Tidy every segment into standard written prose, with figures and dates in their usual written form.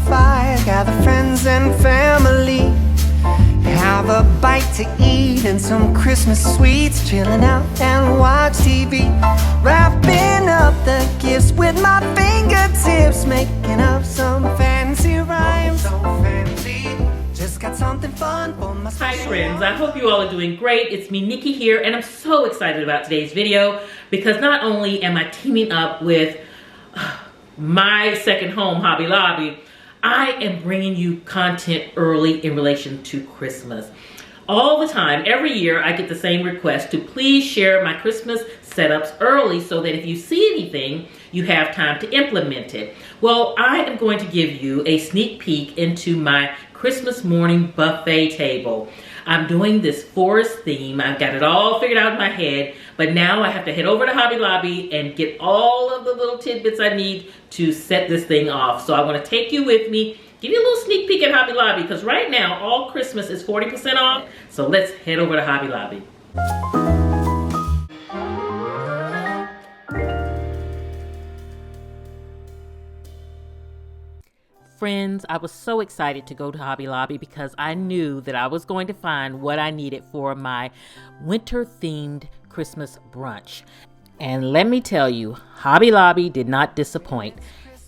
fire, gather friends and family. Have a bite to eat and some Christmas sweets. Chilling out and watch TV. Wrapping up the gifts with my fingertips. Making up some fancy rhymes. So fancy. Just got something fun for my Hi friends, I hope you all are doing great. It's me, Nikki here, and I'm so excited about today's video because not only am I teaming up with my second home, Hobby Lobby, I am bringing you content early in relation to Christmas. All the time, every year, I get the same request to please share my Christmas setups early so that if you see anything, you have time to implement it. Well, I am going to give you a sneak peek into my Christmas morning buffet table. I'm doing this forest theme. I've got it all figured out in my head, but now I have to head over to Hobby Lobby and get all of the little tidbits I need to set this thing off. So I want to take you with me, give you a little sneak peek at Hobby Lobby, because right now all Christmas is 40% off. So let's head over to Hobby Lobby. Friends, I was so excited to go to Hobby Lobby because I knew that I was going to find what I needed for my winter-themed Christmas brunch. And let me tell you, Hobby Lobby did not disappoint.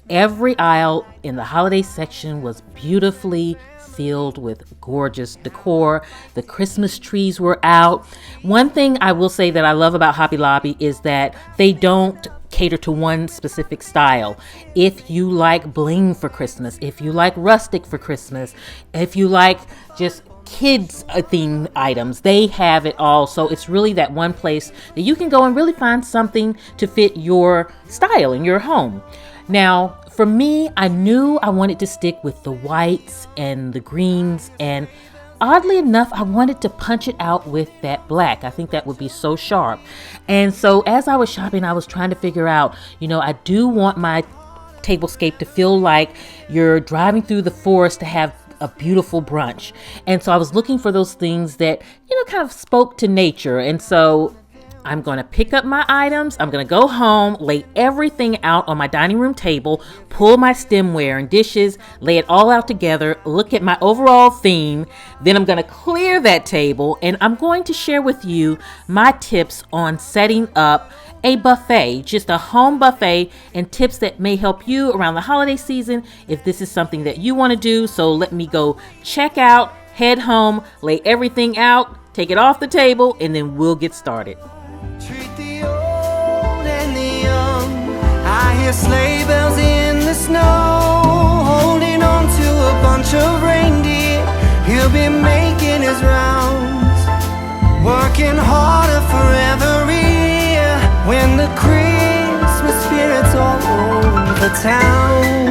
Every aisle in the holiday section was beautifully filled with gorgeous decor. The Christmas trees were out. One thing I will say that I love about Hobby Lobby is that they don't cater to one specific style. If you like bling for Christmas, if you like rustic for Christmas, if you like just kids themed items, they have it all. So it's really that one place that you can go and really find something to fit your style in your home. Now, for me, I knew I wanted to stick with the whites and the greens, and oddly enough, I wanted to punch it out with that black. I think that would be so sharp. And so as I was shopping, I was trying to figure out, I do want my tablescape to feel like you're driving through the forest to have a beautiful brunch. And so I was looking for those things that, kind of spoke to nature. And so I'm going to pick up my items. I'm going to go home, lay everything out on my dining room table, pull my stemware and dishes, lay it all out together, look at my overall theme. Then I'm going to clear that table and I'm going to share with you my tips on setting up a buffet, just a home buffet, and tips that may help you around the holiday season if this is something that you want to do. So let me go check out, head home, lay everything out, take it off the table, and then we'll get started. Treat the old and the young. I hear sleigh bells in the snow, holding on to a bunch of reindeer. He'll be making his rounds, working harder for every year. When the Christmas spirit's all over town.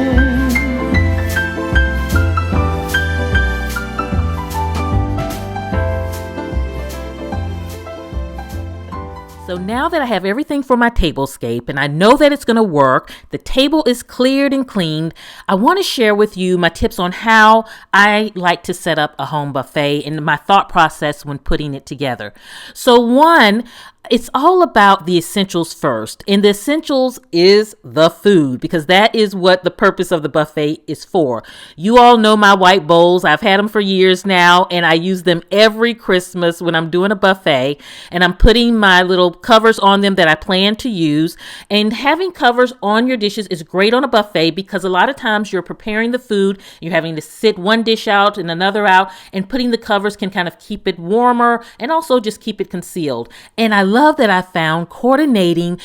So now that I have everything for my tablescape and I know that it's going to work, the table is cleared and cleaned, I want to share with you my tips on how I like to set up a home buffet and my thought process when putting it together. So one, it's all about the essentials first. And the essentials is the food, because that is what the purpose of the buffet is for. You all know my white bowls. I've had them for years now, and I use them every Christmas when I'm doing a buffet. And I'm putting my little covers on them that I plan to use. And having covers on your dishes is great on a buffet because a lot of times you're preparing the food, you're having to sit one dish out and another out, and putting the covers can kind of keep it warmer and also just keep it concealed. And I love that I found coordinating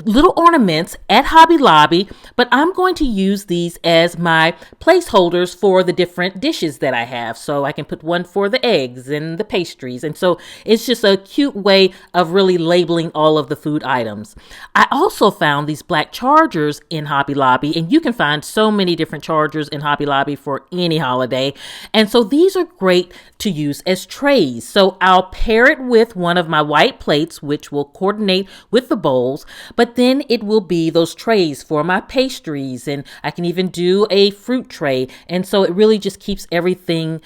little ornaments at Hobby Lobby, but I'm going to use these as my placeholders for the different dishes that I have. So I can put one for the eggs and the pastries. And so it's just a cute way of really labeling all of the food items. I also found these black chargers in Hobby Lobby, and you can find so many different chargers in Hobby Lobby for any holiday. And so these are great to use as trays. So I'll pair it with one of my white plates, which will coordinate with the bowls. But but then it will be those trays for my pastries, and I can even do a fruit tray. And so it really just keeps everything,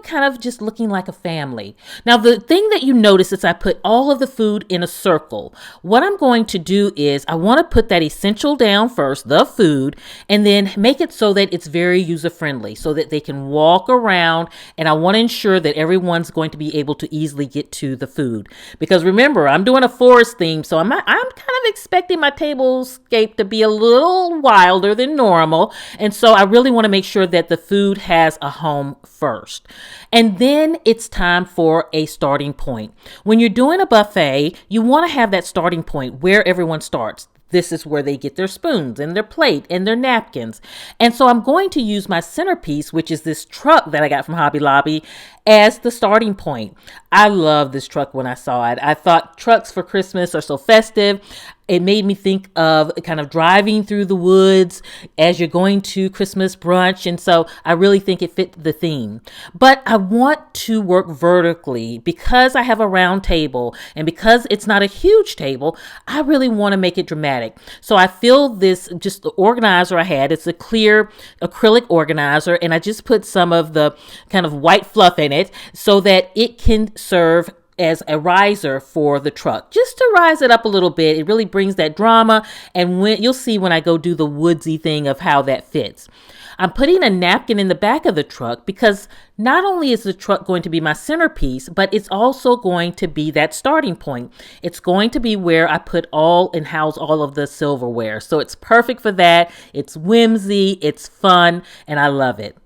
kind of just looking like a family. Now, the thing that you notice is I put all of the food in a circle. What I'm going to do is I want to put that essential down first, the food, and then make it so that it's very user-friendly so that they can walk around, and I want to ensure that everyone's going to be able to easily get to the food. Because remember, I'm doing a forest theme, so I'm kind of expecting my tablescape to be a little wilder than normal, and so I really want to make sure that the food has a home first. And then it's time for a starting point. When you're doing a buffet, you want to have that starting point where everyone starts. This is where they get their spoons and their plate and their napkins. And so I'm going to use my centerpiece, which is this truck that I got from Hobby Lobby, as the starting point. I love this truck when I saw it. I thought trucks for Christmas are so festive. It made me think of kind of driving through the woods as you're going to Christmas brunch. And so I really think it fit the theme. But I want to work vertically because I have a round table and because it's not a huge table. I really want to make it dramatic. So I filled this, just the organizer I had. It's a clear acrylic organizer. And I just put some of the kind of white fluff in it so that it can serve as a riser for the truck, just to rise it up a little bit. It really brings that drama, and you'll see when I go do the woodsy thing of how that fits. I'm putting a napkin in the back of the truck because not only is the truck going to be my centerpiece, but it's also going to be that starting point. It's going to be where I put all and house all of the silverware. So it's perfect for that. It's whimsy, it's fun, and I love it.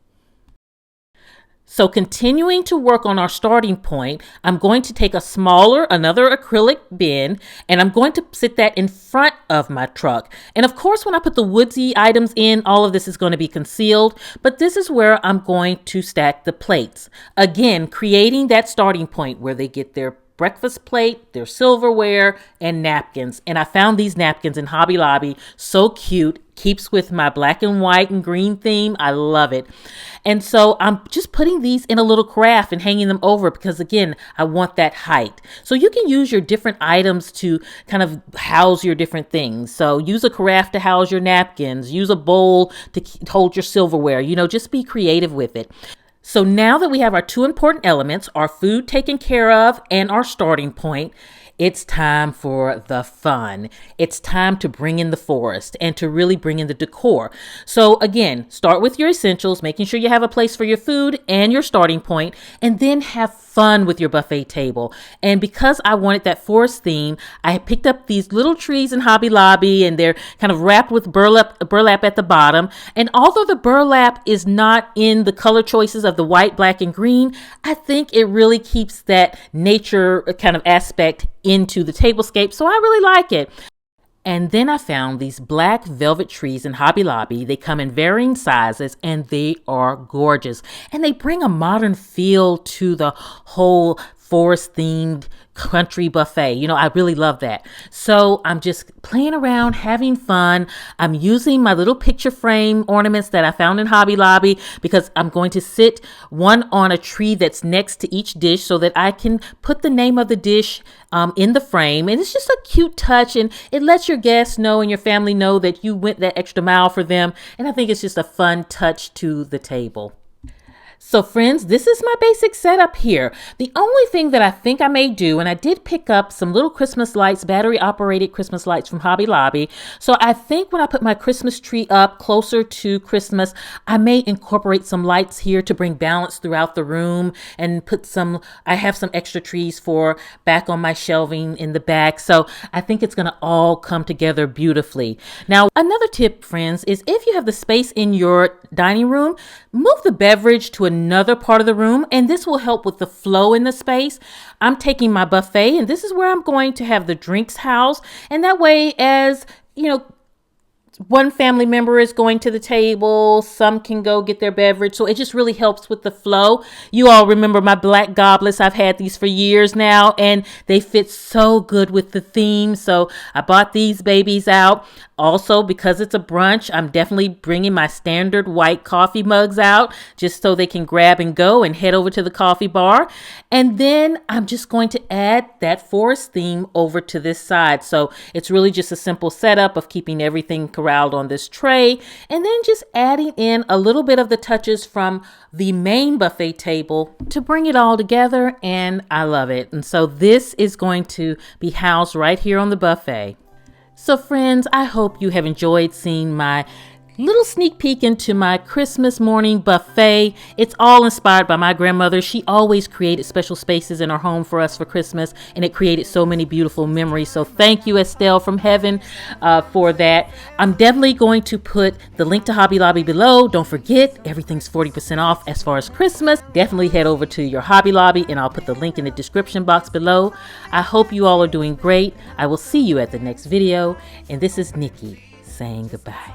So continuing to work on our starting point, I'm going to take another acrylic bin, and I'm going to sit that in front of my truck. And of course, when I put the woodsy items in, all of this is going to be concealed, but this is where I'm going to stack the plates. Again, creating that starting point where they get their breakfast plate, their silverware, and napkins. And I found these napkins in Hobby Lobby. So cute. Keeps with my black and white and green theme. I love it. And so I'm just putting these in a little carafe and hanging them over because, again, I want that height. So you can use your different items to kind of house your different things. So use a carafe to house your napkins. Use a bowl to hold your silverware. Just be creative with it. So now that we have our two important elements, our food taken care of and our starting point, it's time for the fun. It's time to bring in the forest and to really bring in the decor. So again, start with your essentials, making sure you have a place for your food and your starting point, and then have fun with your buffet table. And because I wanted that forest theme, I picked up these little trees in Hobby Lobby, and they're kind of wrapped with burlap at the bottom. And although the burlap is not in the color choices of the white, black, and green, I think it really keeps that nature kind of aspect into the tablescape. So I really like it. And then I found these black velvet trees in Hobby Lobby. They come in varying sizes and they are gorgeous. And they bring a modern feel to the whole forest themed country buffet. I really love that. So I'm just playing around, having fun. I'm using my little picture frame ornaments that I found in Hobby Lobby because I'm going to sit one on a tree that's next to each dish so that I can put the name of the dish in the frame. And it's just a cute touch, and it lets your guests know and your family know that you went that extra mile for them. And I think it's just a fun touch to the table. So friends, this is my basic setup here. The only thing that I think I may do, and I did pick up some little Christmas lights, battery operated Christmas lights from Hobby Lobby. So I think when I put my Christmas tree up closer to Christmas, I may incorporate some lights here to bring balance throughout the room and I have some extra trees for back on my shelving in the back. So I think it's going to all come together beautifully. Now, another tip, friends, is if you have the space in your dining room, move the beverage to another part of the room, and this will help with the flow in the space. I'm taking my buffet, and this is where I'm going to have the drinks housed, and that way, as one family member is going to the table, some can go get their beverage. So it just really helps with the flow. You all remember my black goblets. I've had these for years now, and they fit so good with the theme. So I bought these babies out. Also, because it's a brunch, I'm definitely bringing my standard white coffee mugs out just so they can grab and go and head over to the coffee bar. And then I'm just going to add that forest theme over to this side. So it's really just a simple setup of keeping everything corralled on this tray, and then just adding in a little bit of the touches from the main buffet table to bring it all together. And I love it. And so this is going to be housed right here on the buffet. So friends, I hope you have enjoyed seeing my little sneak peek into my Christmas morning buffet. It's all inspired by my grandmother. She always created special spaces in our home for us for Christmas, and it created so many beautiful memories. So thank you, Estelle from heaven, for that. I'm definitely going to put the link to Hobby Lobby below. Don't forget, everything's 40% off as far as Christmas. Definitely head over to your Hobby Lobby, and I'll put the link in the description box below. I hope you all are doing great. I will see you at the next video, and this is Nikki saying goodbye.